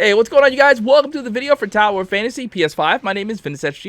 Hey, what's going on, you guys? Welcome to the video for Toweroffantasy PS5. My name is Ventus.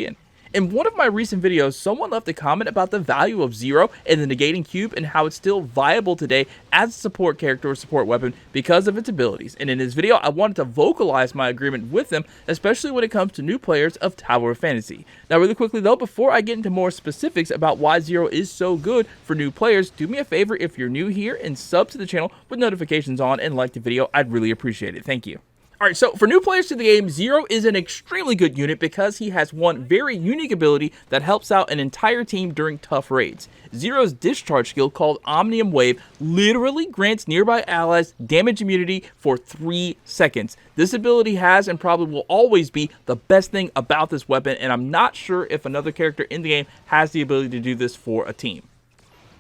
In one of my recent videos, someone left a comment about the value of Zero and the negating cube and how it's still viable today as a support character or support weapon because of its abilities. And in this video, I wanted to vocalize my agreement with them, especially when it comes to new players of Toweroffantasy. Now, really quickly though, before I get into more specifics about why Zero is so good for new players, do me a favor if you're new here and sub to the channel with notifications on and like the video. I'd really appreciate it. Thank you. Alright, so for new players to the game, Zero is an extremely good unit because he has one very unique ability that helps out an entire team during tough raids. Zero's discharge skill, called Omnium Wave, literally grants nearby allies damage immunity for 3 seconds. This ability has and probably will always be the best thing about this weapon, and I'm not sure if another character in the game has the ability to do this for a team.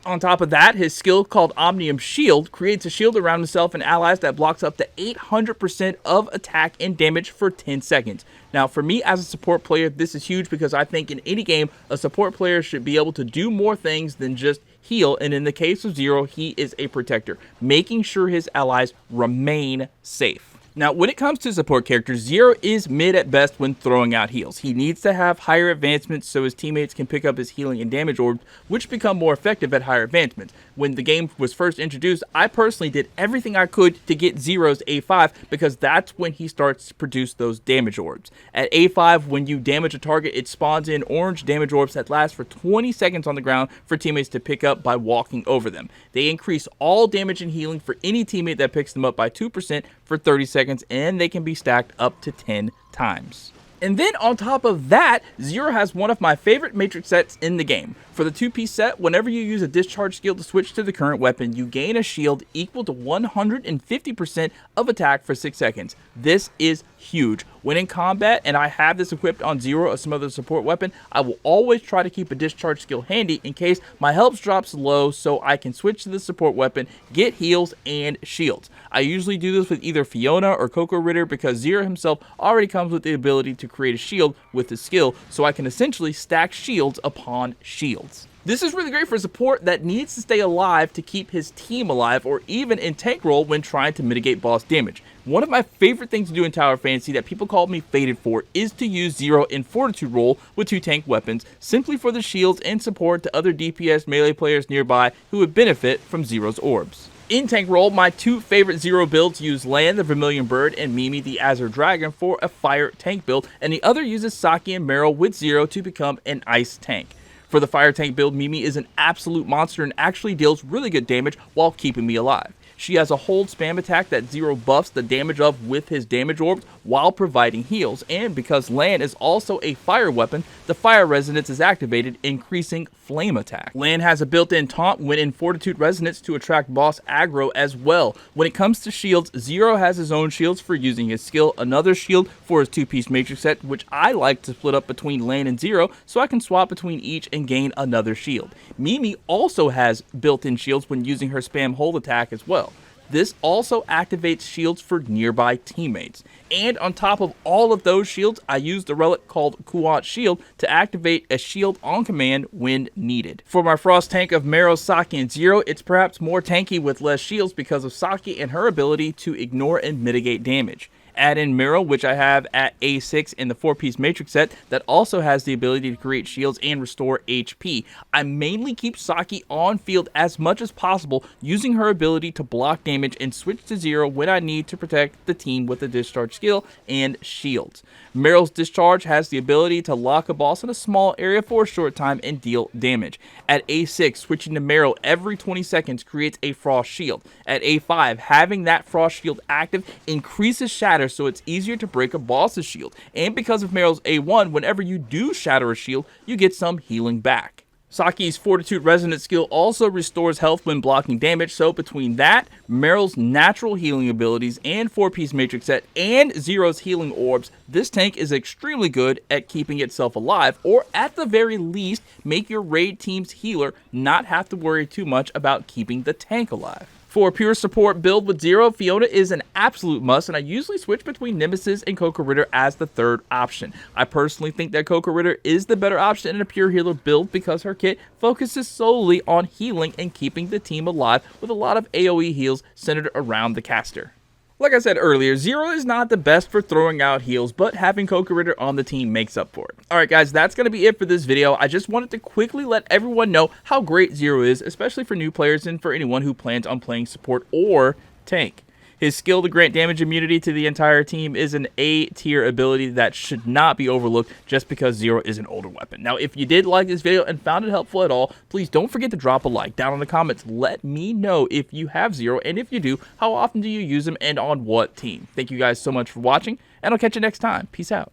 On top of that, his skill called Omnium Shield creates a shield around himself and allies that blocks up to 800% of attack and damage for 10 seconds. Now, for me as a support player, this is huge because I think in any game, a support player should be able to do more things than just heal, and in the case of Zero, he is a protector, making sure his allies remain safe. Now, when it comes to support characters, Zero is mid at best when throwing out heals. He needs to have higher advancements so his teammates can pick up his healing and damage orbs, which become more effective at higher advancements. When the game was first introduced, I personally did everything I could to get Zero's A5 because that's when he starts to produce those damage orbs. At A5, when you damage a target, it spawns in orange damage orbs that last for 20 seconds on the ground for teammates to pick up by walking over them. They increase all damage and healing for any teammate that picks them up by 2% for 30 seconds, and they can be stacked up to 10 times. And then on top of that, Zero has one of my favorite matrix sets in the game. For the 2-piece set, whenever you use a discharge skill to switch to the current weapon, you gain a shield equal to 150% of attack for 6 seconds. This is huge. When in combat, and I have this equipped on Zero or some other support weapon, I will always try to keep a discharge skill handy in case my health drops low so I can switch to the support weapon, get heals and shields. I usually do this with either Fiona or Coco Ritter because Zero himself already comes with the ability to create a shield with his skill, so I can essentially stack shields upon shields. This is really great for support that needs to stay alive to keep his team alive, or even in tank role when trying to mitigate boss damage. One of my favorite things to do in Toweroffantasy that people call me fated for is to use Zero in Fortitude role with 2 tank weapons, simply for the shields and support to other DPS melee players nearby who would benefit from Zero's orbs. In tank role, my 2 favorite Zero builds use Lan the Vermilion Bird and Mimi the Azure Dragon for a fire tank build, and the other uses Saki and Meryl with Zero to become an ice tank. For the fire tank build, Mimi is an absolute monster and actually deals really good damage while keeping me alive. She has a hold spam attack that Zero buffs the damage of with his damage orbs while providing heals, and because Lan is also a fire weapon, the fire resonance is activated, increasing flame attack. Lan has a built-in taunt when in Fortitude resonance to attract boss aggro as well. When it comes to shields, Zero has his own shields for using his skill, another shield for his 2-piece matrix set, which I like to split up between Lan and Zero so I can swap between each and gain another shield. Mimi also has built-in shields when using her spam hold attack as well. This also activates shields for nearby teammates. And on top of all of those shields, I use the relic called Kuat Shield to activate a shield on command when needed. For my frost tank of Meryl, Saki, and Zero, it's perhaps more tanky with less shields because of Saki and her ability to ignore and mitigate damage. Add in Meryl, which I have at A6 in the 4-piece matrix set that also has the ability to create shields and restore HP. I mainly keep Saki on field as much as possible, using her ability to block damage and switch to Zero when I need to protect the team with a discharge skill and shields. Meryl's discharge has the ability to lock a boss in a small area for a short time and deal damage. At A6, switching to Meryl every 20 seconds creates a frost shield. At A5, having that frost shield active increases shatter so it's easier to break a boss's shield. And because of Meryl's A1, whenever you do shatter a shield, you get some healing back. Saki's Fortitude Resonance skill also restores health when blocking damage, so between that, Meryl's natural healing abilities and 4-piece matrix set, and Zero's healing orbs, this tank is extremely good at keeping itself alive, or at the very least, make your raid team's healer not have to worry too much about keeping the tank alive. For a pure support build with Zero, Fiona is an absolute must, and I usually switch between Nemesis and Coco Ritter as the third option. I personally think that Coco Ritter is the better option in a pure healer build because her kit focuses solely on healing and keeping the team alive with a lot of AoE heals centered around the caster. Like I said earlier, Zero is not the best for throwing out heals, but having Co-Creator on the team makes up for it. Alright guys, that's going to be it for this video. I just wanted to quickly let everyone know how great Zero is, especially for new players and for anyone who plans on playing support or tank. His skill to grant damage immunity to the entire team is an A-tier ability that should not be overlooked just because Zero is an older weapon. Now, if you did like this video and found it helpful at all, please don't forget to drop a like down in the comments. Let me know if you have Zero, and if you do, how often do you use him and on what team? Thank you guys so much for watching, and I'll catch you next time. Peace out.